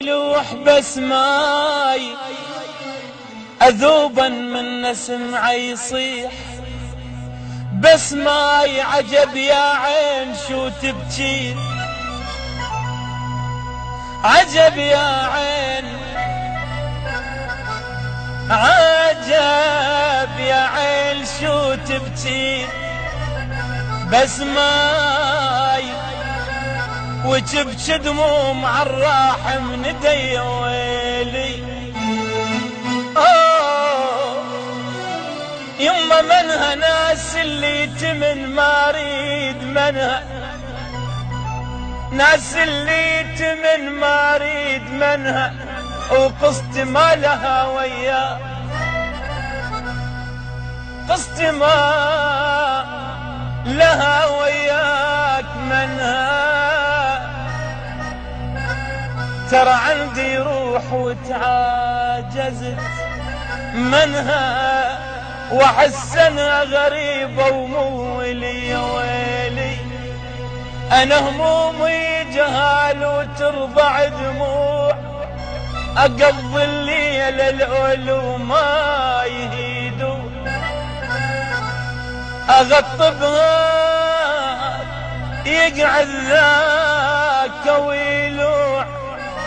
لوح بس ماي أذوبا من نسمعه يصيح، بس ماي عجب يا عين شو تبكي، عجب يا عين عجب يا عين شو تبكي، بس ماي وتبكي دموم عالراح من ايدي ويلي. يما منها ناس اللي تمن ما اريد منها، ناس اللي تمن ما اريد منها، وقصت ما لها وياه، قصت ما لها وياك منها. ترى عندي روح وتعاجزت منها، وحسنها غريبة ومولي يا ويلي. أنا همومي جهال وترضع دموع، أقضي الليل العلو ما يهيدوا، أغطبها يقعد ذاك ويلوع،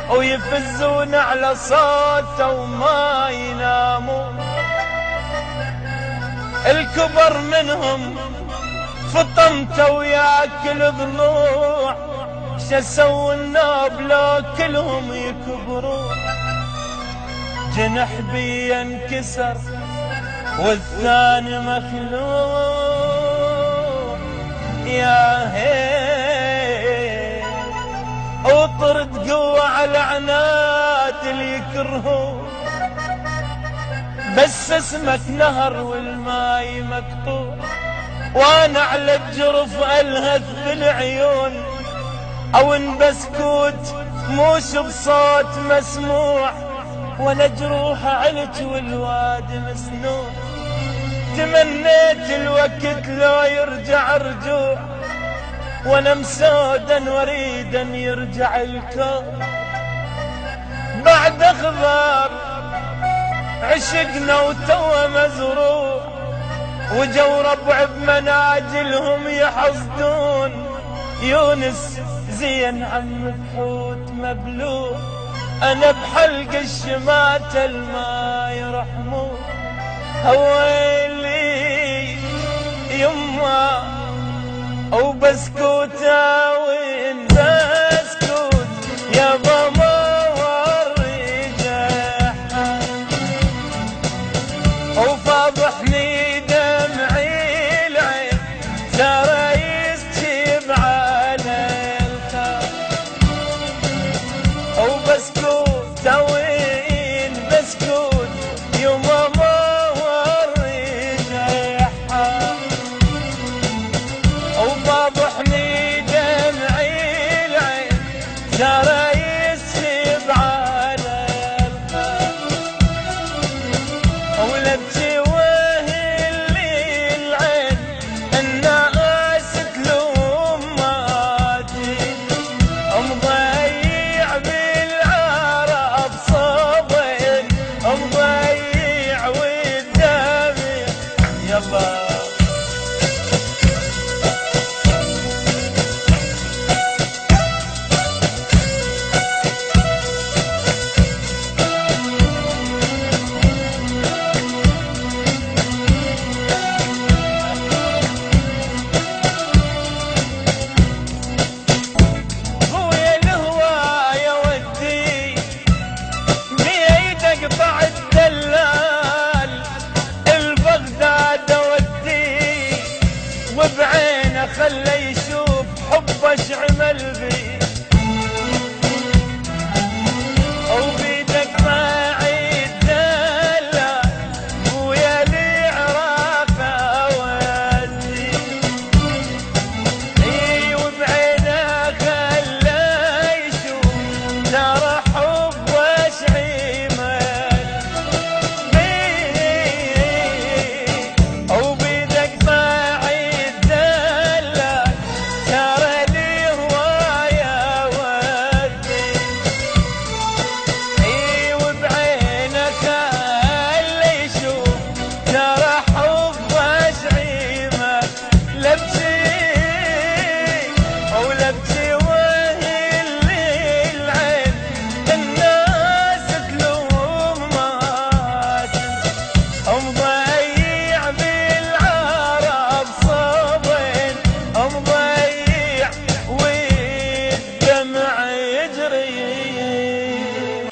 ويفزون على صوته وما يناموا. الكبر منهم فطمته وياكل ضلوع، شسوا الناب لو كلهم يكبروا. جنح بي انكسر والثاني مخلوع، يا هي وطرد قوة على عناد اللي يكرهوا، بس اسمك نهر والماي مقطوع. وانا على الجرف الهث بالعيون، او ان بسكوت موش بصوت مسموع، وانا جروح علت والواد مسنون. تمنيت الوقت لو يرجع رجوع، وانا مسودا وريدا يرجع الكون. بعد اخضر عشقنا وتوه مزروع، وجو ربع بمناجلهم يحصدون. يونس زين عم بحوت مبلوع، انا بحلق الشماتة الما يرحمون. هويلي يما وبسكوته